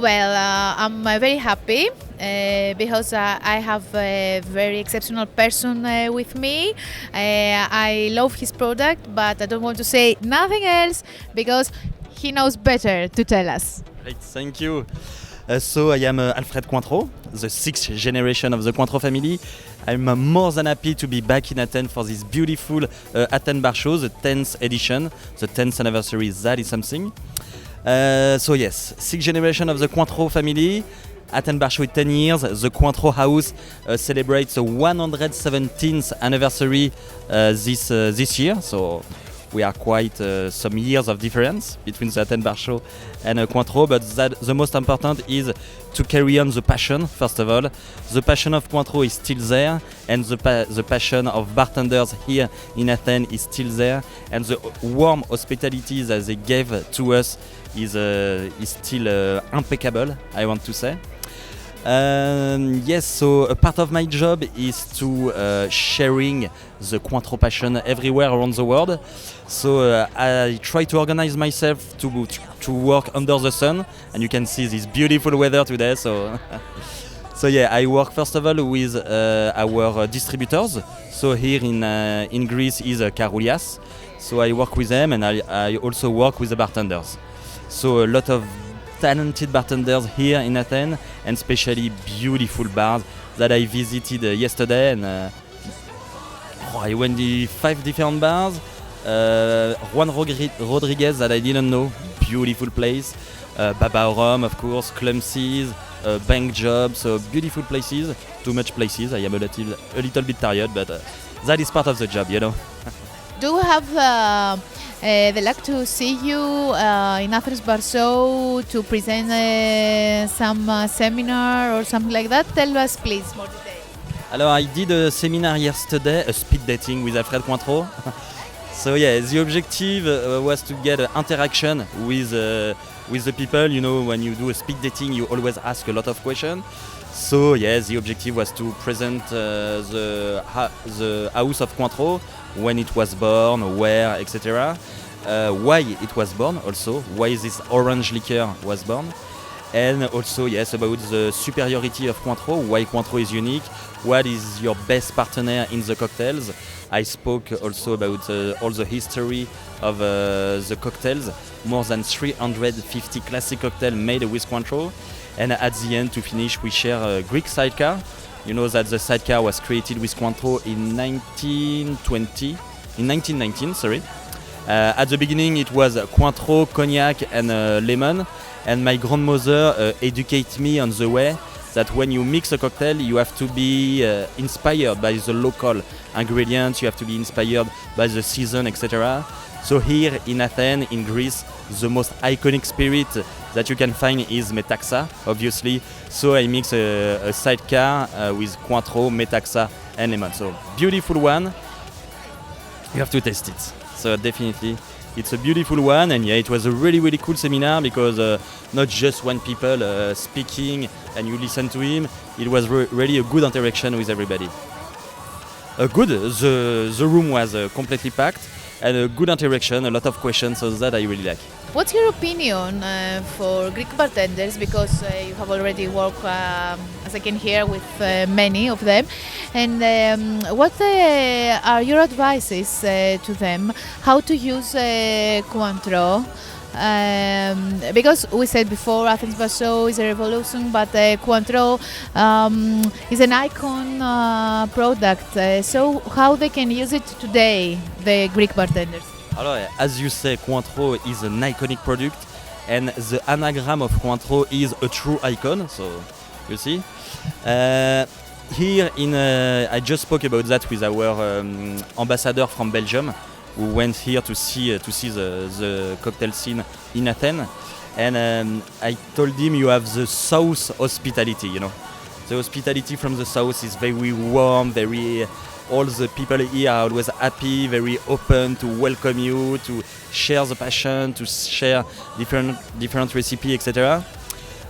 Well, I'm very happy because I have a very exceptional person with me. I love his product, but I don't want to say nothing else because he knows better to tell us. Great, thank you. So I am Alfred Cointreau, the sixth generation of the Cointreau family. I'm more than happy to be back in Athens for this beautiful Athens Bar Show, the 10th edition, the 10th anniversary. That is something. So yes, sixth generation of the Cointreau family. Athens Bar Show 10 years. The Cointreau House celebrates the 117th anniversary this year. So we are quite some years of difference between the Athens Bar Show and Cointreau, but the most important is to carry on the passion. First of all, the passion of Cointreau is still there, and the passion of bartenders here in Athens is still there, and the warm hospitality that they gave to us is still impeccable, I want to say. Yes, so a part of my job is to sharing the Cointreau passion everywhere around the world. So I try to organize myself to work under the sun, and you can see this beautiful weather today. So, so yeah, I work first of all with our distributors. So here in Greece is Karoulias. So I work with them, and I also work with the bartenders. So a lot of talented bartenders here in Athens, and especially beautiful bars that I visited yesterday. And I went to 5 different bars. Juan Rodriguez that I didn't know, beautiful place. Baba Rome, of course, Clumsy's, Bank Job, so beautiful places. Too much places. I am a little bit tired, but that is part of the job, you know. Do we have the luck to see you in Athens Bar Show to present some seminar or something like that? Tell us, please, more details. Alors, I did a seminar yesterday, a speed dating with Alfred Cointreau. So yeah, the objective was to get interaction with the people. You know, when you do a speed dating, you always ask a lot of questions. So yeah, the objective was to present the house of Cointreau, when it was born, where, etc. Why it was born also, why this orange liqueur was born. And also, yes, about the superiority of Cointreau, why Cointreau is unique, what is your best partner in the cocktails. I spoke also about all the history of the cocktails, more than 350 classic cocktails made with Cointreau. And at the end, to finish, we share a Greek sidecar. You know that the sidecar was created with Cointreau in 1919, sorry. At the beginning, it was Cointreau, cognac, and lemon. And my grandmother educated me on the way that when you mix a cocktail, you have to be inspired by the local ingredients, you have to be inspired by the season, etc. So here in Athens, in Greece, the most iconic spirit that you can find is Metaxa, obviously. So I mix a sidecar with Cointreau, Metaxa, and lemon. So beautiful one. You have to taste it. So definitely, it's a beautiful one. And yeah, it was a really, really cool seminar because not just one people speaking and you listen to him. It was really a good interaction with everybody. Good. The room was completely packed. And a good interaction, a lot of questions, so that I really like. What's your opinion for Greek bartenders? Because you have already worked, as I can hear, with many of them. And what are your advices to them? How to use Cointreau? Because we said before, Athens Bar Show is a revolution, but Cointreau is an icon product. So how they can use it today, the Greek bartenders? Alors, as you say, Cointreau is an iconic product, and the anagram of Cointreau is a true icon. So you see. Here I just spoke about that with our ambassador from Belgium, who went here to see the cocktail scene in Athens. And I told him you have the South hospitality, you know. The hospitality from the South is very warm, all the people here are always happy, very open to welcome you, to share the passion, to share different recipes, etc.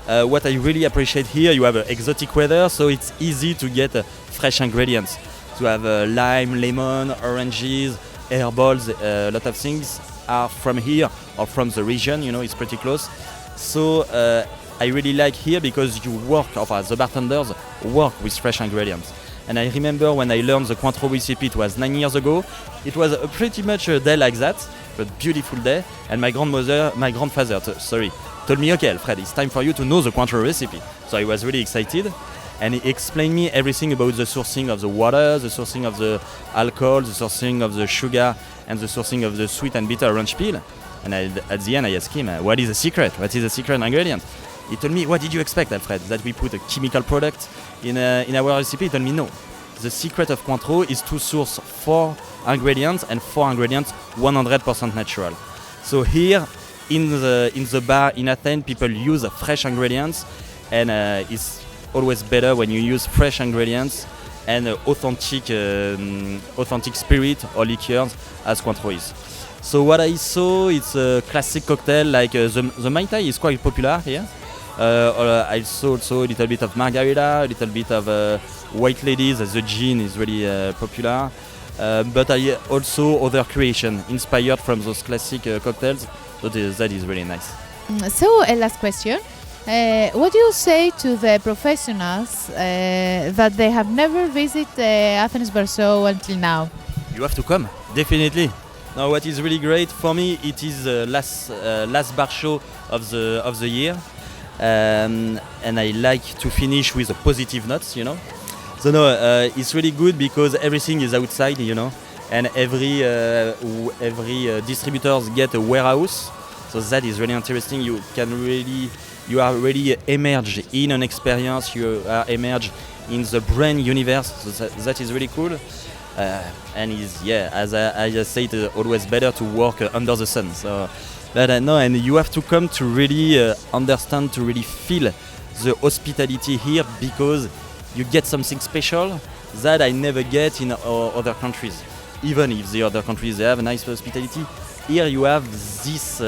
What I really appreciate here, you have exotic weather, so it's easy to get fresh ingredients. To have lime, lemon, oranges, airballs, a lot of things are from here or from the region, you know, it's pretty close. So I really like here because you work, the bartenders work with fresh ingredients. And I remember when I learned the Cointreau recipe, it was 9 years ago. It was pretty much a day like that, a beautiful day. And my grandfather, told me, okay, Alfred, it's time for you to know the Cointreau recipe. So I was really excited. And he explained me everything about the sourcing of the water, the sourcing of the alcohol, the sourcing of the sugar, and the sourcing of the sweet and bitter orange peel. And at the end, I asked him, what is the secret? What is the secret ingredient? He told me, what did you expect, Alfred? That we put a chemical product in our recipe? He told me, no. The secret of Cointreau is to source 4 ingredients, and 4 ingredients 100% natural. So here, in the bar in Athens, people use fresh ingredients, and it's always better when you use fresh ingredients and authentic spirit or liqueurs, as Cointreau is. So what I saw, it's a classic cocktail like the Mai Tai is quite popular here. I saw also a little bit of margarita, a little bit of white ladies. The gin is really popular. But I also other creation inspired from those classic cocktails. So that is really nice. So, a last question. What do you say to the professionals that they have never visited Athens Bar Show until now? You have to come, definitely. Now, what is really great for me, it is the last bar show of the year, and I like to finish with a positive notes, you know. So no, it's really good because everything is outside, you know, and every distributors get a warehouse. So that is really interesting. You are really immersed in an experience. You are immersed in the brand universe. So that is really cool. And as I said, always better to work under the sun. So, but no, and you have to come to really understand, to really feel the hospitality here, because you get something special that I never get in other countries. Even if the other countries they have a nice hospitality, here you have this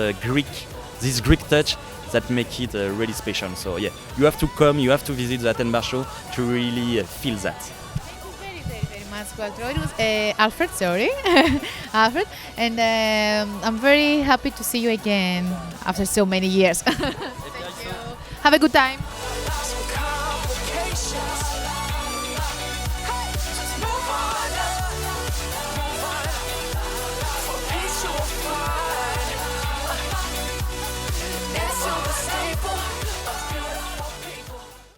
Greek touch that make it really special. So yeah, you have to come, you have to visit the Athens Bar Show to really feel that. It was Alfred, sorry, Alfred, and I'm very happy to see you again after so many years. Thank you. Have a good time.